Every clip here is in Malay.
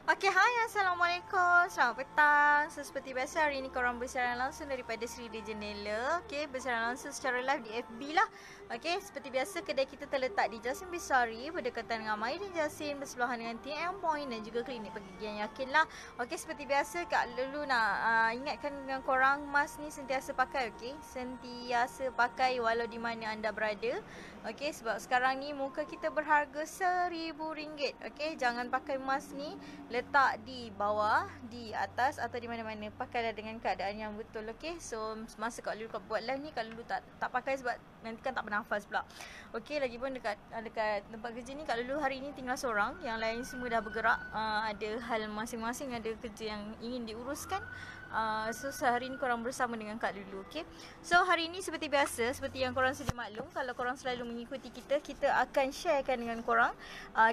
Okey, hai, Assalamualaikum. Selamat petang. So, seperti biasa, hari ini korang bersiaran langsung daripada Sri di Jendela. Okey, bersiaran langsung secara live di FB lah. Okey, seperti biasa, kedai kita terletak di Jasin Bisari, berdekatan dengan Maidin Jasin, bersebelahan dengan TM Point dan juga klinik pergigian Yakin lah. Okey, seperti biasa, Kak Lulu nak ingatkan dengan korang, mask ni sentiasa pakai, okey? Sentiasa pakai walau di mana anda berada. Okey, sebab sekarang ni muka kita berharga RM1,000. Okey, jangan pakai mask ni letak di bawah, di atas atau di mana-mana. Pakailah dengan keadaan yang betul, okey? So, masa Kak Lulu buat live ni, Kak Lulu tak pakai sebab nanti kan tak bernafas pula. Okey, lagipun dekat tempat kerja ni, Kak Lulu hari ni tinggal seorang. Yang lain semua dah bergerak. Ada hal masing-masing, ada kerja yang ingin diuruskan. So, sehari ni korang bersama dengan Kak Lulu, okey? So, hari ni seperti biasa, seperti yang korang sedia maklum, kalau korang selalu mengikuti kita akan sharekan dengan korang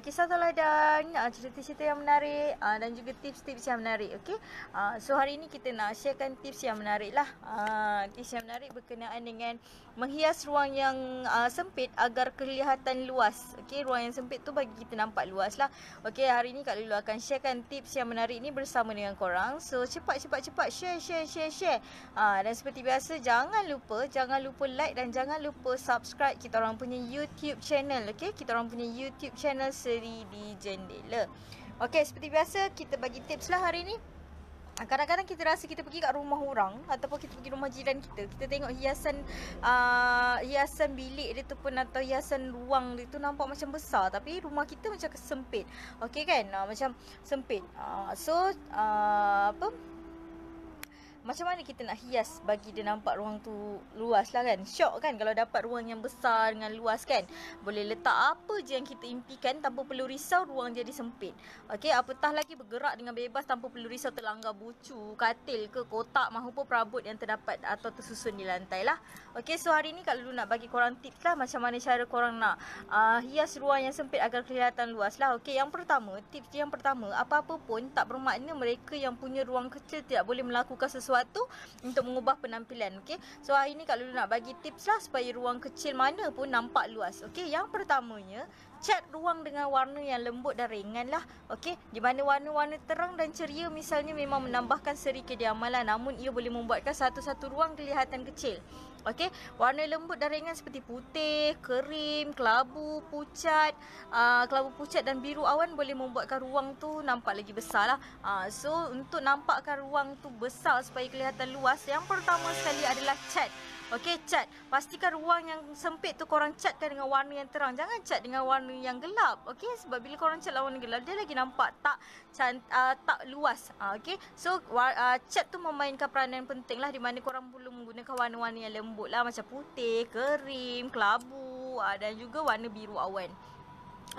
kisah teladan, cerita-cerita yang menarik, dan juga tips-tips yang menarik, okey? So hari ini kita nak sharekan tips yang menarik lah. Tips yang menarik berkenaan dengan menghias ruang yang sempit agar kelihatan luas. Okey, ruang yang sempit tu bagi kita nampak luas lah. Okey, hari ni Kak Lulu akan sharekan tips yang menarik ni bersama dengan korang. So cepat share. Dan seperti biasa, jangan lupa like dan jangan lupa subscribe kita orang punya YouTube channel, okey? Kita orang punya YouTube channel Sri di Jendela. Okey, seperti biasa kita bagi tips lah hari ni. Kadang-kadang kita rasa kita pergi kat rumah orang ataupun kita pergi rumah jiran kita tengok hiasan bilik dia tu pun atau hiasan ruang dia tu nampak macam besar, tapi rumah kita macam sempit. Okey kan? Macam sempit. Macam mana kita nak hias bagi dia nampak ruang tu luas lah kan? Syok kan kalau dapat ruang yang besar dengan luas kan? Boleh letak apa je yang kita impikan tanpa perlu risau ruang jadi sempit. Okey, apatah lagi bergerak dengan bebas tanpa perlu risau terlanggar bucu, katil ke kotak mahupun perabot yang terdapat atau tersusun di lantai lah. Okey, so hari ni Kak Lulu nak bagi korang tips lah macam mana cara korang nak hias ruang yang sempit agar kelihatan luas lah. Okey, tips yang pertama, apa-apa pun tak bermakna mereka yang punya ruang kecil tidak boleh melakukan sesuatu untuk mengubah penampilan, okey? So hari ni Kak Lulu nak bagi tips lah supaya ruang kecil mana pun nampak luas, okey? Yang pertamanya, cat ruang dengan warna yang lembut dan ringan lah, okey? Di mana warna-warna terang dan ceria misalnya memang menambahkan seri kediamalan, namun ia boleh membuatkan satu-satu ruang kelihatan kecil. Okey, warna lembut dan ringan seperti putih, kerim, kelabu pucat dan biru awan boleh membuatkan ruang tu nampak lagi besar lah. So untuk nampakkan ruang tu besar supaya kelihatan luas, yang pertama sekali adalah cat. Okey, cat. Pastikan ruang yang sempit tu korang catkan dengan warna yang terang. Jangan cat dengan warna yang gelap. Okey, sebab bila korang cat warna gelap, dia lagi nampak tak luas. Okey. So cat tu memainkan peranan penting lah, di mana korang perlu menggunakan warna-warna yang lembut lah macam putih, kerim, kelabu dan juga warna biru awan.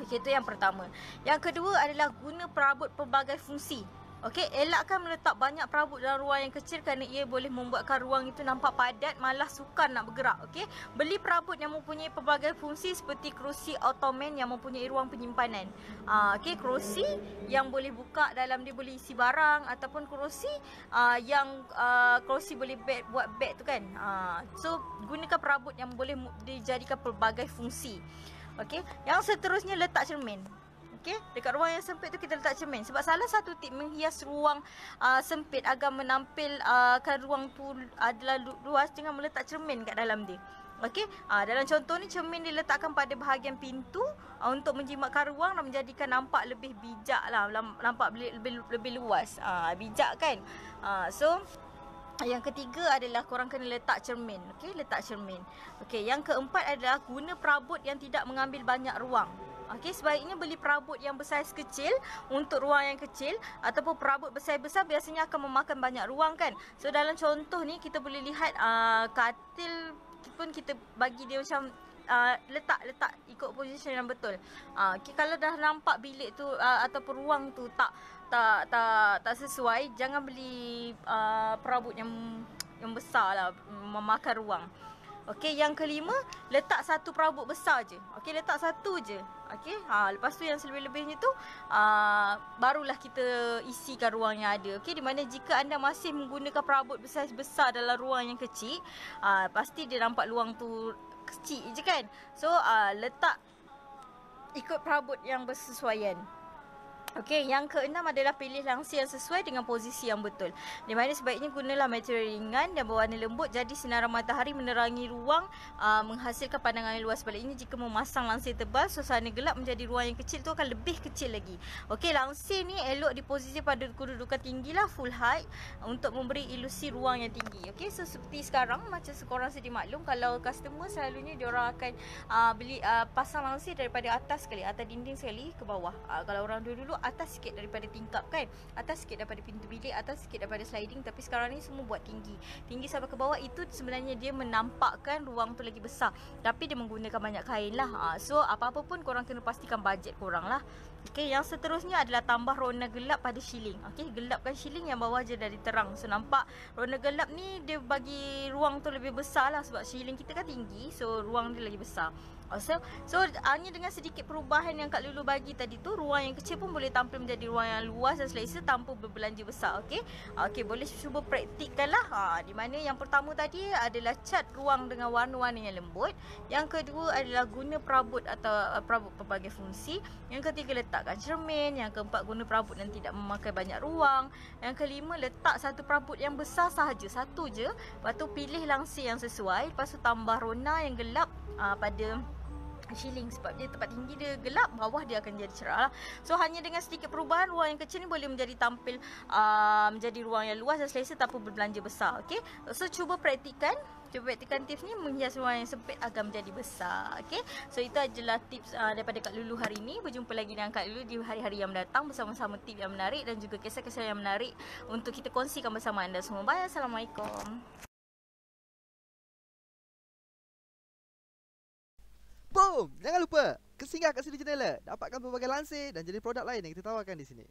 Okey, itu yang pertama. Yang kedua adalah guna perabot pelbagai fungsi. Okey, elakkan meletak banyak perabot dalam ruang yang kecil kerana ia boleh membuatkan ruang itu nampak padat, malah sukar nak bergerak. Okey, beli perabot yang mempunyai pelbagai fungsi seperti kerusi ottoman yang mempunyai ruang penyimpanan. Okey, kerusi yang boleh buka, dalam dia boleh isi barang, ataupun kerusi yang kerusi boleh buat beg tu kan. So gunakan perabot yang boleh dijadikan pelbagai fungsi. Okey, yang seterusnya letak cermin. Okey, dekat ruang yang sempit tu kita letak cermin. Sebab salah satu tip menghias ruang sempit agar menampilkan ruang tu adalah luas dengan meletak cermin kat dalam dia. Okey, dalam contoh ni cermin diletakkan pada bahagian pintu untuk menjimatkan ruang dan menjadikan nampak lebih bijak lah, nampak lebih luas. Bijak kan? So yang ketiga adalah korang kena letak cermin. Okey, letak cermin. Okey, yang keempat adalah guna perabot yang tidak mengambil banyak ruang. Okey, sebaiknya beli perabot yang bersaiz kecil untuk ruang yang kecil, ataupun perabot bersaiz-besar biasanya akan memakan banyak ruang kan. So dalam contoh ni kita boleh lihat katil pun kita bagi dia macam letak ikut position yang betul. Okay, kalau dah nampak bilik tu ataupun ruang tu tak sesuai, jangan beli perabot yang besar lah, memakan ruang. Okey, yang kelima, letak satu perabot besar je. Okey, letak satu je. Okey, lepas tu yang selebih-lebihnya tu barulah kita isikan ruang yang ada. Okey, di mana jika anda masih menggunakan perabot besar dalam ruang yang kecil, pasti dia nampak ruang tu kecil je kan. So letak ikut perabot yang bersesuaian. Okey, yang keenam adalah pilih langsir yang sesuai dengan posisi yang betul. Di mana sebaiknya gunalah material ringan dan berwarna lembut jadi sinaran matahari menerangi ruang menghasilkan pandangan yang luas. Sebaliknya jika memasang langsir tebal, suasana gelap menjadi ruang yang kecil tu akan lebih kecil lagi. Okey, langsir ni elok diposisi pada kedudukan tinggilah full height untuk memberi ilusi ruang yang tinggi. Okey, so seperti sekarang macam sekorang sedia maklum kalau customer selalunya diorang akan pasang langsir daripada atas sekali, atas dinding sekali ke bawah. Kalau orang dulu atas sikit daripada tingkap kan, atas sikit daripada pintu bilik, atas sikit daripada sliding. Tapi sekarang ni semua buat tinggi sampai ke bawah. Itu sebenarnya dia menampakkan ruang tu lagi besar, tapi dia menggunakan banyak kain lah. So apa-apa pun korang kena pastikan bajet korang lah. Okey, yang seterusnya adalah tambah rona gelap pada shieling. Okey, gelapkan shieling yang bawah je dari terang. So nampak rona gelap ni dia bagi ruang tu lebih besar lah, sebab shieling kita kan tinggi, so ruang dia lagi besar. So hanya dengan sedikit perubahan yang Kak Lulu bagi tadi tu, ruang yang kecil pun boleh tampil menjadi ruang yang luas dan selesa tanpa berbelanja besar. Okey. Okey, boleh cuba praktikkan lah. Di mana yang pertama tadi adalah cat ruang dengan warna-warna yang lembut. Yang kedua adalah guna perabot atau perabot pelbagai fungsi. Yang ketiga, letakkan cermin. Yang keempat, guna perabot yang tidak memakai banyak ruang. Yang kelima, letak satu perabot yang besar sahaja, satu je. Lepas tu pilih langsir yang sesuai. Lepas tu tambah rona yang gelap pada shieling, sebab dia tempat tinggi dia gelap, bawah dia akan jadi cerah lah. So hanya dengan sedikit perubahan, ruang yang kecil ni boleh menjadi tampil menjadi ruang yang luas dan selesa tanpa berbelanja besar. Okay, so cuba praktikkan tips ni menghias ruang yang sempit agar menjadi besar. Okay, so itu adalah tips daripada Kak Lulu hari ini. Berjumpa lagi dengan Kak Lulu di hari-hari yang mendatang bersama-sama tips yang menarik dan juga kisah-kisah yang menarik untuk kita kongsikan bersama anda semua. Bye, Assalamualaikum. Boom! Jangan lupa, singgah kat sini channel, dapatkan pelbagai lansir dan jenis produk lain yang kita tawarkan di sini.